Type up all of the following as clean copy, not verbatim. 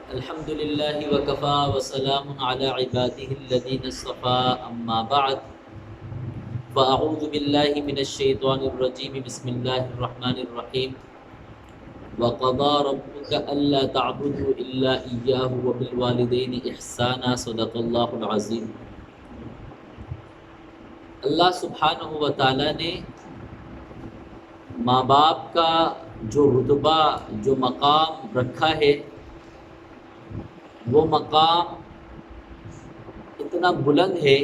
الحمد للہ وکفا وسلام علی عباده الذین اصطفى اما بعد فاعوذ باللہ من الشیطان الرجیم بسم اللہ الرحمن الرحیم وقضى ربك الا تعبدوا الا اياه وبالوالدین احسانا صدق اللہ العظیم۔ اللہ سبحانہ و تعالی نے ماں باپ کا جو رتبہ جو مقام رکھا ہے وہ مقام اتنا بلند ہے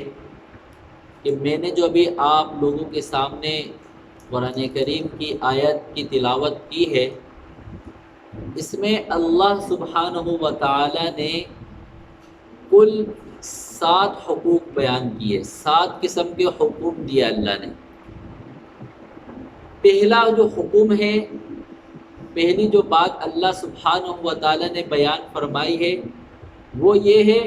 کہ میں نے جو ابھی آپ لوگوں کے سامنے قرآن کریم کی آیت کی تلاوت کی ہے، اس میں اللہ سبحانہ و تعالی نے کل 7 حقوق بیان کیے، 7 قسم کے حقوق دیے اللہ نے۔ پہلا جو حکم ہے، پہلی جو بات اللہ سبحانہ و تعالی نے بیان فرمائی ہے وہ یہ ہے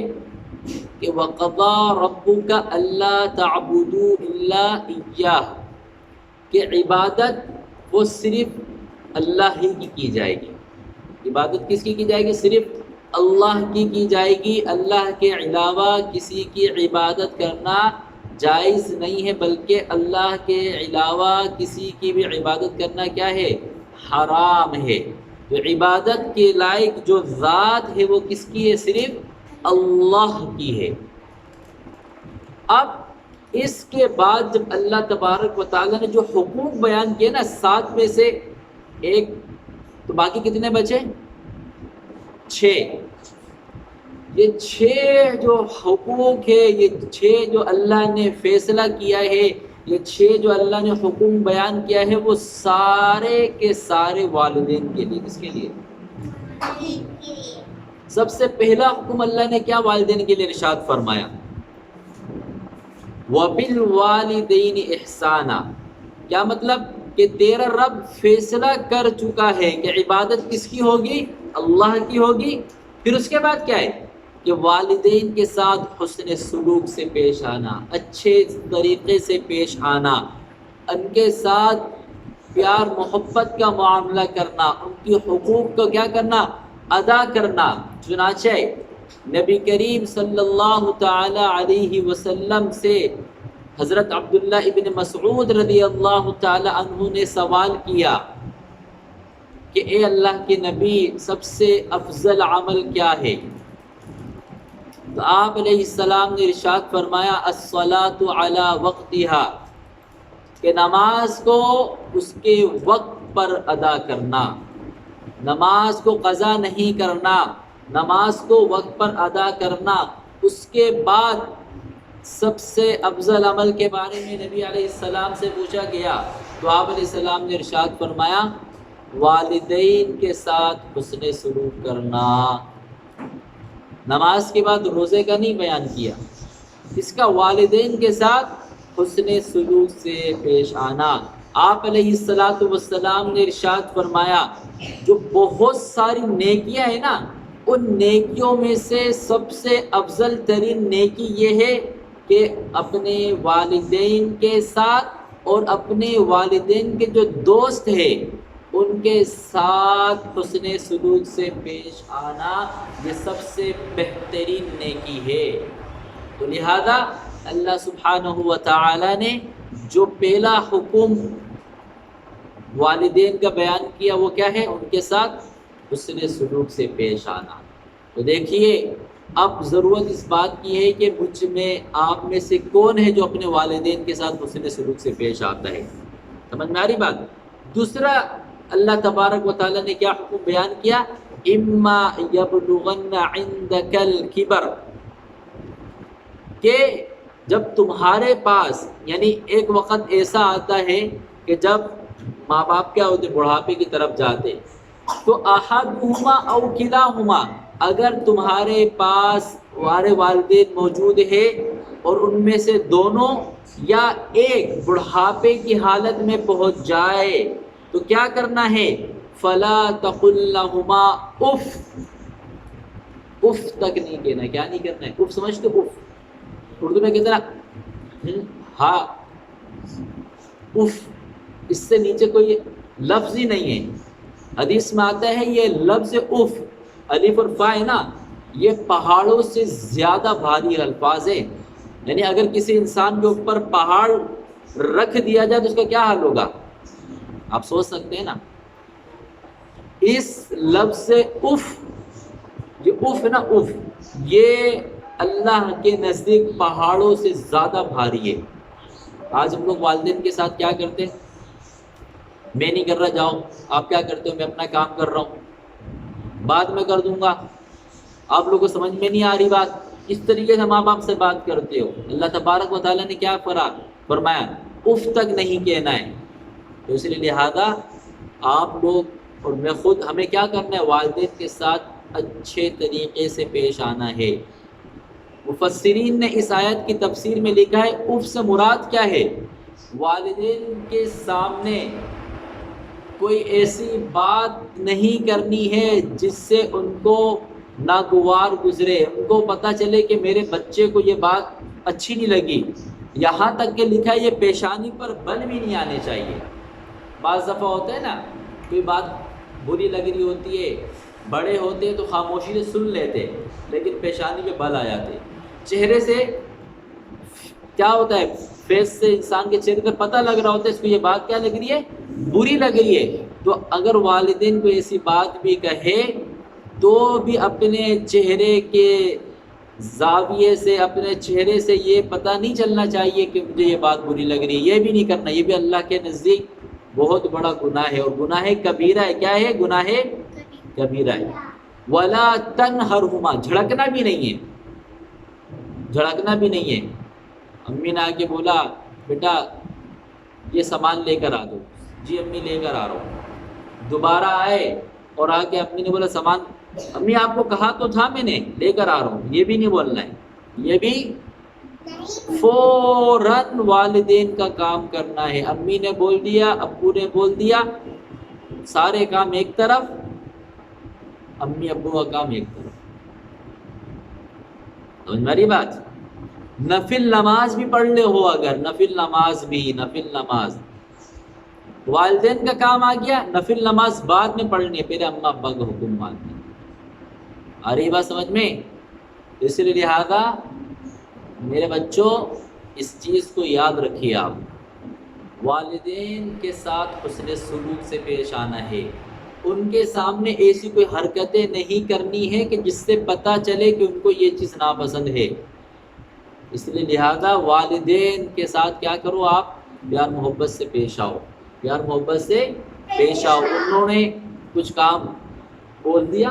کہ وَقَضَىٰ رَبُّكَ أَلَّا تَعْبُدُوا إِلَّا إِيَّاهُ، کہ عبادت وہ صرف اللہ ہی کی جائے گی۔ عبادت کس کی جائے گی؟ صرف اللہ کی جائے گی۔ اللہ کے علاوہ کسی کی عبادت کرنا جائز نہیں ہے، بلکہ اللہ کے علاوہ کسی کی بھی عبادت کرنا کیا ہے؟ حرام ہے۔ تو عبادت کے لائق جو ذات ہے وہ کس کی ہے؟ صرف اللہ کی ہے۔ اب اس کے بعد جب اللہ تبارک و تعالیٰ نے جو حقوق بیان کیے نا، 7 میں سے ایک تو باقی کتنے بچے؟ 6۔ یہ 6 جو حقوق ہے، یہ 6 جو اللہ نے فیصلہ کیا ہے، یہ 6 جو اللہ نے حکم بیان کیا ہے، وہ سارے کے سارے والدین کے لیے۔ کس کے لیے؟ سب سے پہلا حکم اللہ نے کیا والدین کے لیے ارشاد فرمایا؟ وَبِالْوَالِدَيْنِ إِحْسَانًا۔ کیا مطلب؟ کہ تیرا رب فیصلہ کر چکا ہے کہ عبادت کس کی ہوگی؟ اللہ کی ہوگی۔ پھر اس کے بعد کیا ہے؟ کہ والدین کے ساتھ حسن سلوک سے پیش آنا، اچھے طریقے سے پیش آنا، ان کے ساتھ پیار محبت کا معاملہ کرنا، ان کی حقوق کو کیا کرنا؟ ادا کرنا۔ چنانچہ نبی کریم صلی اللہ تعالی علیہ وسلم سے حضرت عبداللہ ابن مسعود رضی اللہ تعالی عنہ نے سوال کیا کہ اے اللہ کے نبی، سب سے افضل عمل کیا ہے؟ تو آپ علیہ السلام نے ارشاد فرمایا الصلاۃ علی وقتہا، کہ نماز کو اس کے وقت پر ادا کرنا، نماز کو قضا نہیں کرنا، نماز کو وقت پر ادا کرنا۔ اس کے بعد سب سے افضل عمل کے بارے میں نبی علیہ السلام سے پوچھا گیا تو آپ علیہ السلام نے ارشاد فرمایا والدین کے ساتھ حسن سلوک کرنا۔ نماز کے بعد روزے کا نہیں بیان کیا، اس کا والدین کے ساتھ حسن سلوک سے پیش آنا۔ آپ علیہ السلام نے ارشاد فرمایا جو بہت ساری نیکیاں ہیں نا، ان نیکیوں میں سے سب سے افضل ترین نیکی یہ ہے کہ اپنے والدین کے ساتھ اور اپنے والدین کے جو دوست ہیں ان کے ساتھ حسن سلوک سے پیش آنا، یہ سب سے بہترین نیکی ہے۔ تو لہذا اللہ سبحانہ و تعالی نے جو پہلا حکم والدین کا بیان کیا وہ کیا ہے؟ ان کے ساتھ حسن سلوک سے پیش آنا۔ تو دیکھیے اب ضرورت اس بات کی ہے کہ مجھ میں آپ میں سے کون ہے جو اپنے والدین کے ساتھ حسن سلوک سے پیش آتا ہے؟ سمجھ میں آ رہی بات؟ دوسرا اللہ تبارک و تعالیٰ نے کیا حکم بیان کیا؟ اما یبلغن عندک الکبر، کہ جب تمہارے پاس، یعنی ایک وقت ایسا آتا ہے کہ جب ماں باپ کیا ہوتے؟ بڑھاپے کی طرف جاتے، تو احدہما او کلاہما، اگر تمہارے پاس تمہارے والدین موجود ہے اور ان میں سے دونوں یا ایک بڑھاپے کی حالت میں پہنچ جائے تو کیا کرنا ہے؟ فلا تقل لہما اف، اف تک نہیں کہنا۔ کیا نہیں کرنا ہے؟ اف سمجھتے؟ اف اردو میں کہتے ہیں ہاں اف، اس سے نیچے کوئی لفظ ہی نہیں ہے۔ حدیث میں آتا ہے یہ لفظ اف الف اور فا ہے نا، یہ پہاڑوں سے زیادہ بھاری الفاظ ہیں. یعنی اگر کسی انسان کے اوپر پہاڑ رکھ دیا جائے تو اس کا کیا حال ہوگا، آپ سوچ سکتے ہیں نا. اس لفظ سے اف، یہ اف ہے نا، اف، یہ اللہ کے نزدیک پہاڑوں سے زیادہ بھاری ہے. آج ہم لوگ والدین کے ساتھ کیا کرتے ہیں، میں نہیں کر رہا، جاؤ. آپ کیا کرتے ہو، میں اپنا کام کر رہا ہوں، بعد میں کر دوں گا. آپ لوگوں کو سمجھ میں نہیں آ رہی بات. اس طریقے سے ماں باپ سے بات کرتے ہو. اللہ تبارک و تعالیٰ نے کیا فرمایا، اف تک نہیں کہنا ہے. تو اس لیے لہذا آپ لوگ اور میں خود، ہمیں کیا کرنا ہے، والدین کے ساتھ اچھے طریقے سے پیش آنا ہے. مفسرین نے اس آیت کی تفسیر میں لکھا ہے اف سے مراد کیا ہے، والدین کے سامنے کوئی ایسی بات نہیں کرنی ہے جس سے ان کو ناگوار گزرے، ان کو پتہ چلے کہ میرے بچے کو یہ بات اچھی نہیں لگی. یہاں تک کہ لکھا ہے یہ پیشانی پر بل بھی نہیں آنے چاہیے. بعض دفعہ ہوتا ہے نا، کوئی بات بری لگ رہی ہوتی ہے، بڑے ہوتے تو خاموشی سے سن لیتے، لیکن پیشانی پہ بل آ جاتے. چہرے سے کیا ہوتا ہے، فیس سے انسان کے چہرے پہ پتہ لگ رہا ہوتا ہے اس کو یہ بات کیا لگ رہی ہے، بری لگ رہی ہے. تو اگر والدین کو ایسی بات بھی کہے تو بھی اپنے چہرے کے زاویے سے، اپنے چہرے سے یہ پتہ نہیں چلنا چاہیے کہ مجھے یہ بات بری لگ رہی ہے. یہ بھی نہیں کرنا، یہ بھی اللہ کے نزدیک بہت بڑا گناہ ہے، اور گناہ کبیرہ ہے. کیا ہے، گناہ کبیرہ ہے. ولا تنہرہما، جھڑکنا بھی نہیں ہے، جھڑکنا بھی نہیں ہے. امی نے آ کے بولا بیٹا یہ سامان لے کر آ دو، جی امی لے کر آ رہا ہوں. دوبارہ آئے اور آ کے امی نے بولا سامان، امی آپ کو کہا تو تھا میں نے، لے کر آ رہا ہوں. یہ بھی نہیں بولنا ہے. یہ بھی فوراً والدین کا کام کرنا ہے. امی نے بول دیا، ابو نے بول دیا، سارے کام ایک طرف، امی ابو کا کام ایک طرف. سمجھ میری بات. نفل نماز بھی پڑھ لے ہو، اگر نفل نماز بھی، نفل نماز والدین کا کام آ گیا، نفل نماز بعد میں پڑھنی ہے، پہلے اماں ابا کا حکم ماننا ہے. آ رہی بات سمجھ میں؟ اس لیے لہذا میرے بچوں اس چیز کو یاد رکھیے، آپ والدین کے ساتھ حسن سلوک سے پیش آنا ہے. ان کے سامنے ایسی کوئی حرکتیں نہیں کرنی ہے کہ جس سے پتہ چلے کہ ان کو یہ چیز ناپسند ہے. اس لیے لہذا والدین کے ساتھ کیا کرو، آپ پیار محبت سے پیش آؤ، پیار محبت سے پیش آؤ. انہوں نے کچھ کام بول دیا،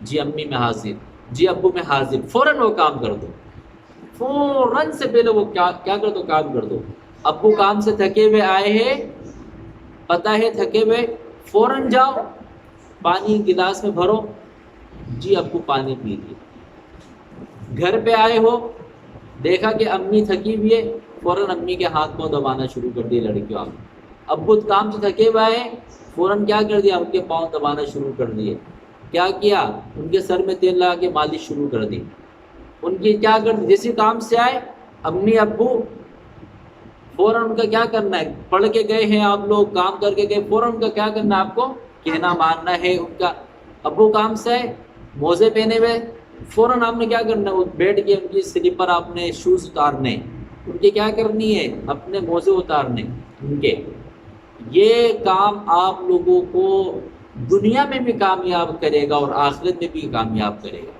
جی امی میں حاضر، جی ابو میں حاضر، فوراً وہ کام کر دو. فوراً سے پہلے وہ کیا کر دو، کام کر دو. ابو کام سے تھکے ہوئے آئے ہیں، پتہ ہے تھکے ہوئے، فوراً جاؤ پانی گلاس میں بھرو، جی ابو پانی پی لیے. گھر پہ آئے ہو، دیکھا کہ امی تھکی ہوئی ہے، فوراً امی کے ہاتھ پاؤں دبانا شروع کر دیے لڑکیوں. آپ ابو کام سے تھکے ہوئے آئے، فوراً کیا کر دیا، ان کے پاؤں دبانا شروع کر دیے. کیا کیا، ان کے سر میں تیل لگا کے مالش شروع کر دی. ان کی کیا کر دی، جیسے کام سے آئے امی ابو فوراً ان کا کیا کرنا ہے، پڑھ کے گئے ہیں آپ لوگ، کام کر کے گئے، فوراً ان کا کیا کرنا ہے، آپ کو کہنا ماننا ہے. ان کا ابو کام سے آئے، موزے پہنے ہوئے، فوراً آپ نے کیا کرنا ہے، بیٹھ کے ان کی سلیپر، آپ نے شوز اتارنے، ان کی کیا کرنی ہے، اپنے موزے اتارنے ان کے. یہ کام آپ لوگوں کو دنیا میں بھی کامیاب کرے گا اور آخرت میں بھی کامیاب کرے گا.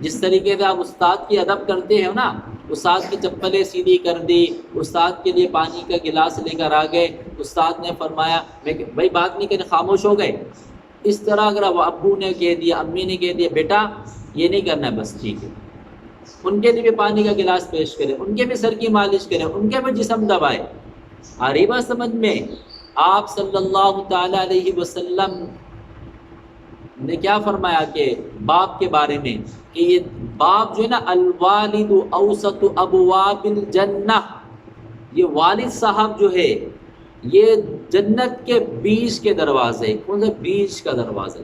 جس طریقے سے آپ استاد کی ادب کرتے ہیں نا، استاد کی چپلیں سیدھی کر دی، استاد کے لیے پانی کا گلاس لے کر آ گئے، استاد نے فرمایا بھائی بات نہیں کریں، خاموش ہو گئے. اس طرح اگر ابو نے کہہ دیا، امی نے کہہ دیا بیٹا یہ نہیں کرنا ہے، بس ٹھیک ہے، ان کے لیے بھی پانی کا گلاس پیش کریں، ان کے بھی سر کی مالش کریں، ان کے بھی جسم دبائے. آ رہی بات سمجھ میں؟ آپ صلی اللہ تعالی علیہ وسلم نے کیا فرمایا کہ باپ کے بارے میں، کہ یہ باپ جو ہے نا، الوالد اوسط ابواب الجنہ، یہ والد صاحب جو ہے یہ جنت کے بیچ کے دروازے. کون سا بیچ کا دروازہ؟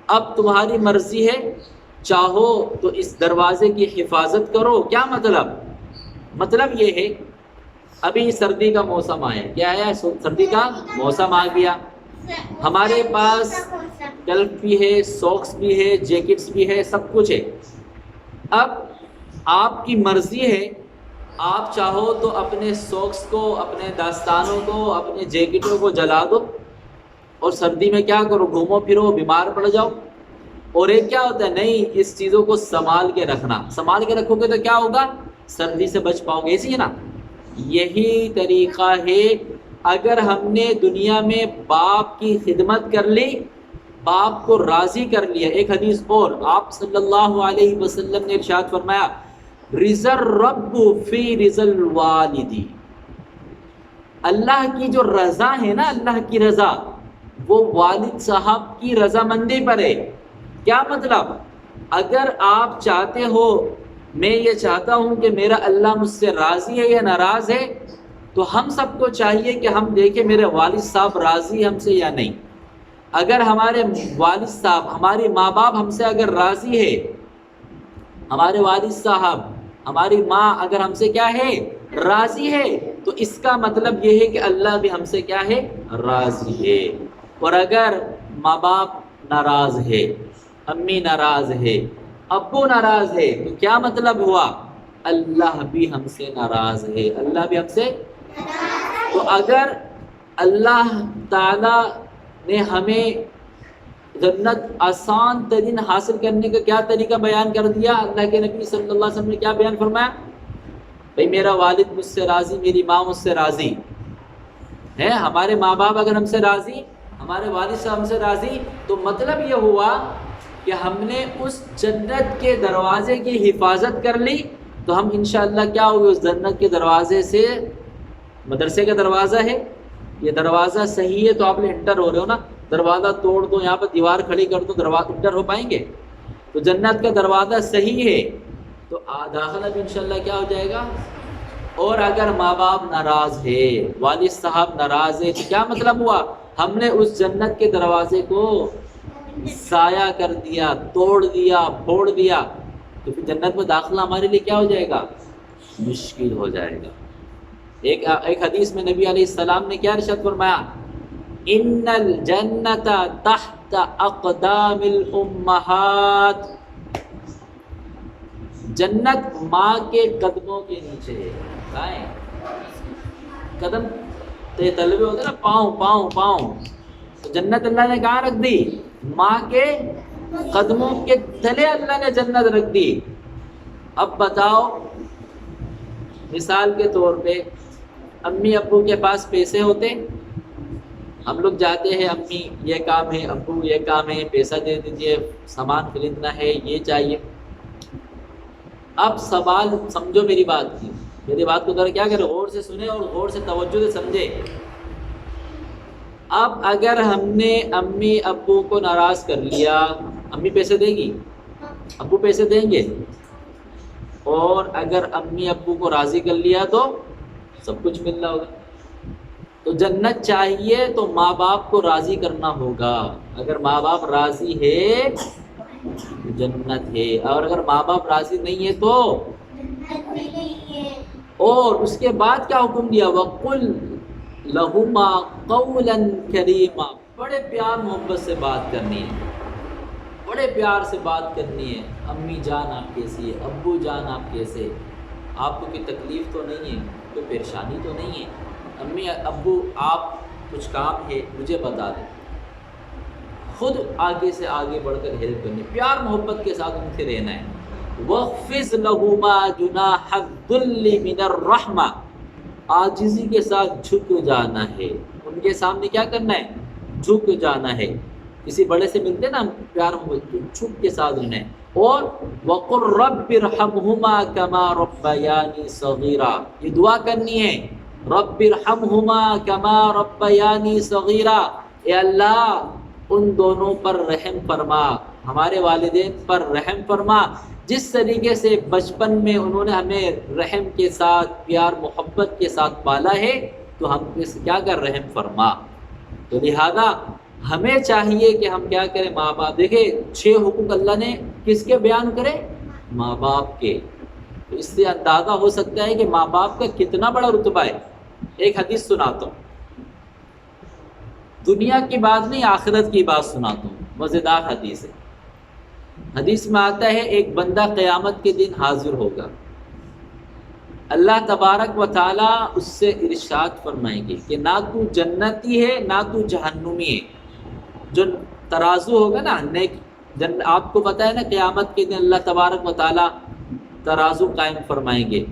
اب تمہاری مرضی ہے، چاہو تو اس دروازے کی حفاظت کرو. کیا مطلب؟ مطلب یہ ہے ابھی سردی کا موسم آیا، کیا آیا، سردی کا موسم آ گیا، ہمارے پاس کلف بھی ہے، ساکس بھی ہے، جیکٹس بھی ہے، سب کچھ ہے۔ اب آپ کی مرضی ہے، آپ چاہو تو اپنے ساکس کو، اپنے دستانوں کو، اپنے جیکٹوں کو جلا دو اور سردی میں کیا کرو، گھومو پھرو، بیمار پڑ جاؤ۔ اور ایک کیا ہوتا ہے، نہیں، اس چیزوں کو سنبھال کے رکھنا، سنبھال کے رکھو گے تو کیا ہوگا، سردی سے بچ پاؤ گے، اسی ہے نا۔ یہی طریقہ ہے، اگر ہم نے دنیا میں باپ کی خدمت کر لی، باپ کو راضی کر لیا۔ ایک حدیث اور آپ صلی اللہ علیہ وسلم نے ارشاد فرمایا، رضا الرب فی رضا الوالدی، اللہ کی جو رضا ہے نا، اللہ کی رضا، وہ والد صاحب کی رضامندی پر ہے۔ کیا مطلب، اگر آپ چاہتے ہو، میں یہ چاہتا ہوں کہ میرا اللہ مجھ سے راضی ہے یا ناراض ہے، تو ہم سب کو چاہیے کہ ہم دیکھیں میرے والد صاحب راضی ہم سے یا نہیں۔ اگر ہمارے والد صاحب، ہماری ماں باپ ہم سے اگر راضی ہے، ہمارے والد صاحب، ہماری ماں اگر ہم سے کیا ہے، راضی ہے، تو اس کا مطلب یہ ہے کہ اللہ بھی ہم سے کیا ہے، راضی ہے۔ اور اگر ماں باپ ناراض ہے، امی ناراض ہے، ابو ناراض ہے، تو کیا مطلب ہوا، اللہ بھی ہم سے ناراض ہے، اللہ بھی ہم سے۔ تو اگر اللہ تعالی نے ہمیں جنت آسان ترین حاصل کرنے کا کیا طریقہ بیان کر دیا، اللہ کے نبی صلی اللہ علیہ وسلم نے کیا بیان فرمایا، بھئی میرا والد مجھ سے راضی، میری ماں مجھ سے راضی ہے، ہمارے ماں باپ اگر ہم سے راضی، ہمارے والد صاحب ہم سے راضی، تو مطلب یہ ہوا کہ ہم نے اس جنت کے دروازے کی حفاظت کر لی، تو ہم انشاءاللہ کیا ہوگے، اس جنت کے دروازے سے، مدرسے کا دروازہ ہے، یہ دروازہ صحیح ہے تو آپ انٹر ہو رہے ہو نا، دروازہ توڑ دو، یہاں پر دیوار کھڑی کر دو، دروازہ انٹر ہو پائیں گے؟ تو جنت کا دروازہ صحیح ہے تو داخلہ بھی انشاءاللہ کیا ہو جائے گا۔ اور اگر ماں باپ ناراض ہے، والد صاحب ناراض ہے، تو کیا مطلب ہوا، ہم نے اس جنت کے دروازے کو ضائع کر دیا، توڑ دیا، پھوڑ دیا، تو پھر جنت میں داخلہ ہمارے لیے کیا ہو جائے گا، مشکل ہو جائے گا۔ ایک حدیث میں نبی علیہ السلام نے کیا ارشاد فرمایا، ان الجنت تحت اقدام الامہات، جنت ماں کے قدموں کے نیچے ہے۔ کہاں قدم تلوے ہوتے نا، پاؤں پاؤں پاؤں، تو جنت اللہ نے کہاں رکھ دی، ماں کے قدموں کے تلے اللہ نے جنت رکھ دی۔ اب بتاؤ، مثال کے طور پہ امی ابو کے پاس پیسے ہوتے، ہم لوگ جاتے ہیں، امی یہ کام ہے، ابو یہ کام ہے، پیسہ دے دیجئے، سامان خریدنا ہے، یہ چاہیے۔ اب سوال سمجھو میری بات کی، میری بات کو ذرا کیا کرے، غور سے سنیں اور غور سے توجہ سے سمجھے۔ اب اگر ہم نے امی ابو کو ناراض کر لیا، امی پیسے دے گی، ابو پیسے دیں گے، اور اگر امی ابو کو راضی کر لیا تو سب کچھ مل رہا ہوگا۔ تو جنت چاہیے تو ماں باپ کو راضی کرنا ہوگا، اگر ماں باپ راضی ہے تو جنت ہے، اور اگر ماں باپ راضی نہیں ہے تو اور اس کے بعد کیا حکم دیا، وَقُلْ لَهُمَا قَوْلًا كَرِيمًا، بڑے پیار محبت سے بات کرنی ہے، بڑے پیار سے بات کرنی ہے، امی جان آپ کیسی ہے، ابو جان آپ کیسے، آپ کو کوئی تکلیف تو نہیں ہے، کوئی پریشانی تو نہیں ہے، امی ابو آپ کچھ کام ہے مجھے بتا دیں، خود آگے سے آگے بڑھ کر ہیلپ کرنی، پیار محبت کے ساتھ ان سے رہنا ہے۔ وَخْفِضْ لَهُمَا جُنَاحَ الذُّلِّ مِنَ الرَّحْمَةِ، عاجزی کے ساتھ جھک جانا ہے، ان کے سامنے کیا کرنا ہے، جھک جانا ہے۔ کسی بڑے سے ملتے نا پیار محبت، جھک کے ساتھ رہنا ہے۔ اور وَقُلْ رَبِّ ارْحَمْهُمَا كَمَا رَبَّيَانِي صَغِيرًا، یہ دعا کرنی ہے، رَبِّ ارْحَمْهُمَا كَمَا رَبَّيَانِي صَغِيرًا، اے اللہ ان دونوں پر رحم فرما، ہمارے والدین پر رحم فرما، جس طریقے سے بچپن میں انہوں نے ہمیں رحم کے ساتھ، پیار محبت کے ساتھ پالا ہے، تو ہم اس کیا کر رحم فرما۔ تو لہذا ہمیں چاہیے کہ ہم کیا کریں، ماں باپ، دیکھیں 6 حقوق اللہ نے کس کے بیان کرے، ماں باپ کے۔ تو اس سے اندازہ ہو سکتا ہے کہ ماں باپ کا کتنا بڑا رتبہ ہے۔ ایک حدیث سناتا ہوں، دنیا کی بات نہیں آخرت کی بات سناتا ہوں۔ مزیدار حدیث ہے. حدیث میں آتا ہے ایک بندہ قیامت کے دن حاضر ہوگا. اللہ تبارک و تعالیٰ اس سے ارشاد فرمائیں گے کہ نہ تو جنتی ہے نہ تو جہنمی ہے. جو ترازو ہوگا نا نیک آپ کو پتہ ہے نا قیامت کے دن اللہ تبارک و تعالیٰ ترازو قائم فرمائیں گے.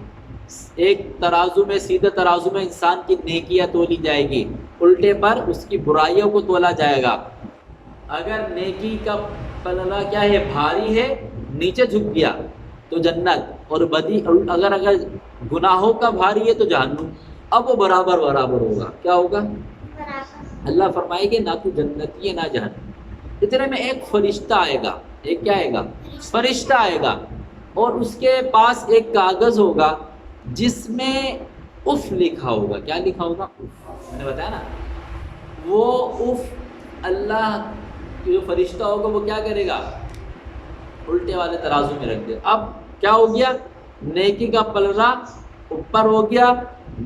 ایک ترازو میں سیدھے ترازو میں انسان کی نیکیاں تولی جائے گی, الٹے پر اس کی برائیوں کو تولا جائے گا. اگر نیکی کا پلڑا کیا ہے بھاری ہے نیچے جھک گیا تو جنت, اور بدی اگر گناہوں کا بھاری ہے تو جہنم. اب وہ برابر ہوگا. کیا ہوگا؟ اللہ فرمائے گے نہ تو جنتی ہے نہ جہنم. اتنے میں ایک فرشتہ آئے گا. ایک کیا آئے گا؟ فرشتہ آئے گا, اور اس کے پاس ایک کاغذ ہوگا جس میں اف لکھا ہوگا. کیا لکھا ہوگا؟ اف. میں نے بتایا نا, وہ اف اللہ جو فرشتہ ہوگا وہ کیا کرے گا؟ الٹے والے ترازو میں رکھ دے. اب کیا ہو گیا؟ نیکی کا پلڑا اوپر ہو گیا,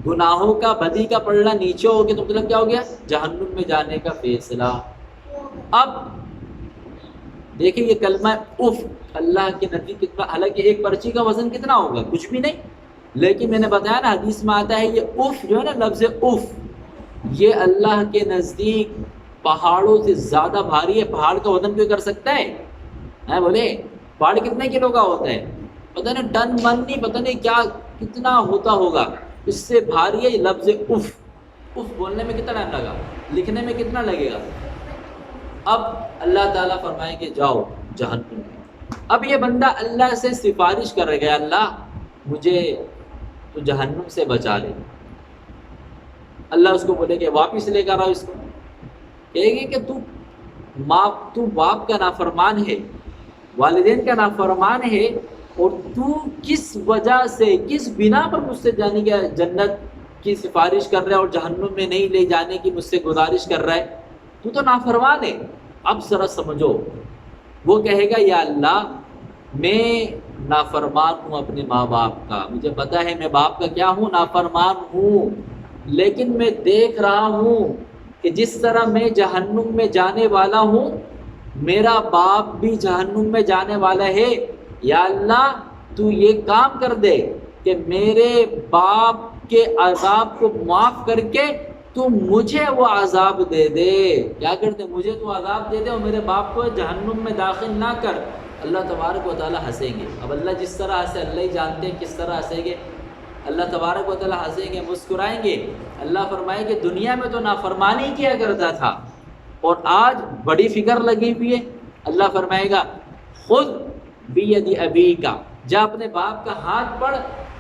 گناہوں کا بدی کا پلڑا نیچے ہو گیا, تو مطلب کیا ہو گیا؟ جہنم میں جانے کا فیصلہ. اب دیکھیں یہ کلمہ اف اللہ کے نزدیک کتنا, حالانکہ ایک پرچی کا وزن کتنا ہوگا؟ کچھ بھی نہیں. لیکن میں نے بتایا نا حدیث میں آتا ہے یہ اف جو ہے نا, لفظ اف, یہ اللہ کے نزدیک پہاڑوں سے زیادہ بھاری ہے. پہاڑ کا وزن کوئی کر سکتا ہے؟ بولے پہاڑ کتنے کلو کا ہوتا ہے؟ پتہ نہیں, ٹن من نہیں, پتہ نہیں کیا کتنا ہوتا ہوگا. اس سے بھاری ہے لفظ اف. اف بولنے میں کتنا ٹائم لگا, لکھنے میں کتنا لگے گا؟ اب اللہ تعالیٰ فرمائے کہ جاؤ جہنم میں. اب یہ بندہ اللہ سے سفارش کر رہے گا, اللہ مجھے تو جہنم سے بچا لے. اللہ اس کو بولے کہ واپس لے کر آؤ اس کو. کہے گے کہ تو باپ کا نافرمان ہے, والدین کا نافرمان ہے, اور تو کس وجہ سے, کس بنا پر مجھ سے جانے کی جنت کی سفارش کر رہا ہے اور جہنم میں نہیں لے جانے کی مجھ سے گزارش کر رہا ہے؟ تو نافرمان ہے. اب ذرا سمجھو, وہ کہے گا یا اللہ میں نافرمان ہوں اپنے ماں باپ کا, مجھے پتا ہے میں باپ کا کیا ہوں, نافرمان ہوں, لیکن میں دیکھ رہا ہوں کہ جس طرح میں جہنم میں جانے والا ہوں میرا باپ بھی جہنم میں جانے والا ہے. یا اللہ تو یہ کام کر دے کہ میرے باپ کے عذاب کو معاف کر کے تو مجھے وہ عذاب دے دے. کیا کر دے؟ مجھے تو عذاب دے دے اور میرے باپ کو جہنم میں داخل نہ کر. اللہ تبارک و تعالیٰ ہنسیں گے. اب اللہ جس طرح ہنسے اللہ ہی جانتے ہیں کس طرح ہنسیں گے. اللہ تبارک و تعالیٰ ہنسیں گے, مسکرائیں گے. اللہ فرمائے کہ دنیا میں تو نافرمانی کیا کرتا تھا اور آج بڑی فکر لگی ہوئی ہے. اللہ فرمائے گا خود بید ابیکا, جا اپنے باپ کا ہاتھ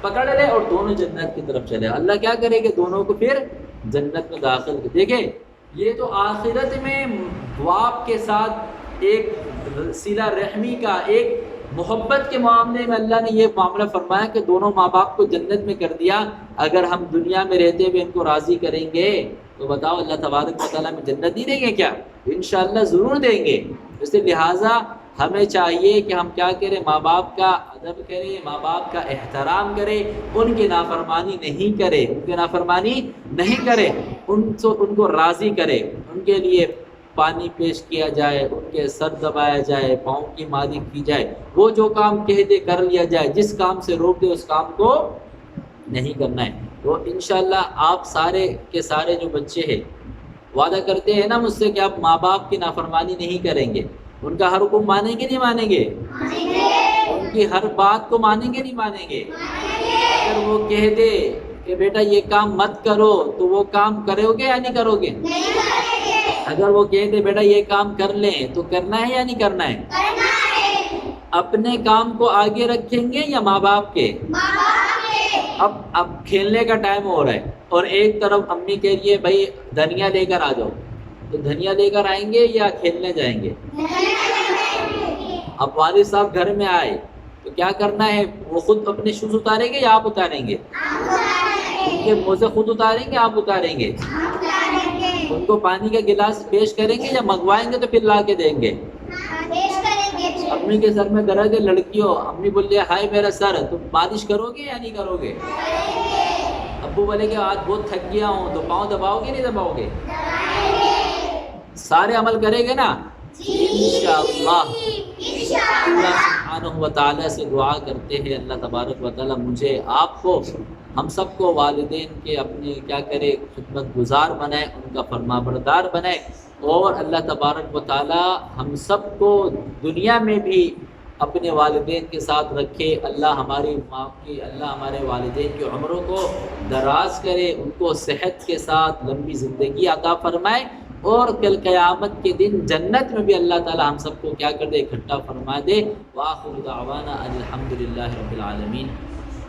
پکڑ لے اور دونوں جنت کی طرف چلے. اللہ کیا کرے کہ دونوں کو پھر جنت میں داخل کر. دیکھیں یہ تو آخرت میں باپ کے ساتھ ایک صلہ رحمی کا, ایک محبت کے معاملے میں اللہ نے یہ معاملہ فرمایا کہ دونوں ماں باپ کو جنت میں کر دیا. اگر ہم دنیا میں رہتے ہوئے ان کو راضی کریں گے تو بتاؤ اللہ تبارک و تعالیٰ میں جنت نہیں دیں گے کیا؟ انشاءاللہ ضرور دیں گے. اس لیے لہٰذا ہمیں چاہیے کہ ہم کیا کریں, ماں باپ کا ادب کریں, ماں باپ کا احترام کریں, ان کی نافرمانی نہیں کریں, ان کی نافرمانی نہیں کریں, ان کو راضی کریں, ان کے لیے پانی پیش کیا جائے, ان کے سر دبایا جائے, پاؤں کی مالش کی جائے, وہ جو کام کہہ دے کر لیا جائے, جس کام سے روک دے اس کام کو نہیں کرنا ہے. تو انشاءاللہ آپ سارے کے سارے جو بچے ہیں وعدہ کرتے ہیں نا مجھ سے کہ آپ ماں باپ کی نافرمانی نہیں کریں گے, ان کا ہر حکم مانیں گے نہیں مانیں گے؟ ان کی ہر بات کو مانیں گے نہیں مانیں گے؟ اگر وہ کہہ دے کہ بیٹا یہ کام مت کرو تو وہ کام کرو گے یا نہیں کرو گے؟ اگر وہ کہہ دے بیٹا یہ کام کر لیں تو کرنا ہے یا نہیں کرنا ہے؟ اپنے کام کو آگے رکھیں گے یا ماں باپ کے؟ اب کھیلنے کا ٹائم ہو رہا ہے اور ایک طرف امی کہہ رہی ہے بھائی دھنیا لے کر آ جاؤ, تو دھنیا لے کر آئیں گے یا کھیلنے جائیں گے؟ اب والد صاحب گھر میں آئے تو کیا کرنا ہے, وہ خود اپنے شوز اتاریں گے یا آپ اتاریں گے؟ ان کے موزے خود اتاریں گے آپ اتاریں گے؟ ان کو پانی کا گلاس پیش کریں گے یا منگوائیں گے تو پھر لا کے دیں گے؟ امی کے سر میں درد ہے, لڑکیوں امی بول رہی ہے ہائے میرا سر, تم مالش کرو گے یا نہیں کرو گے؟ ابو بولے کہ آج بہت تھک گیا ہوں, تو پاؤں دباؤ گے نہیں دباؤ گے؟ سارے عمل کریں گے نا, انشاءاللہ اللہ سبحانہ و تعالیٰ سے دعا کرتے ہیں اللہ تبارک و تعالیٰ مجھے آپ کو ہم سب کو والدین کے اپنے کیا کرے خدمت گزار بنائے، ان کا فرما بردار بنائے، اور اللہ تبارک و تعالیٰ ہم سب کو دنیا میں بھی اپنے والدین کے ساتھ رکھے۔ اللہ ہماری ماں کی، اللہ ہمارے والدین کی عمروں کو دراز کرے، ان کو صحت کے ساتھ لمبی زندگی عطا فرمائے، اور کل قیامت کے دن جنت میں بھی اللہ تعالی ہم سب کو کیا کر دے، اکٹھا فرما دے۔ وآخر دعوانا الحمدللہ رب العالمین۔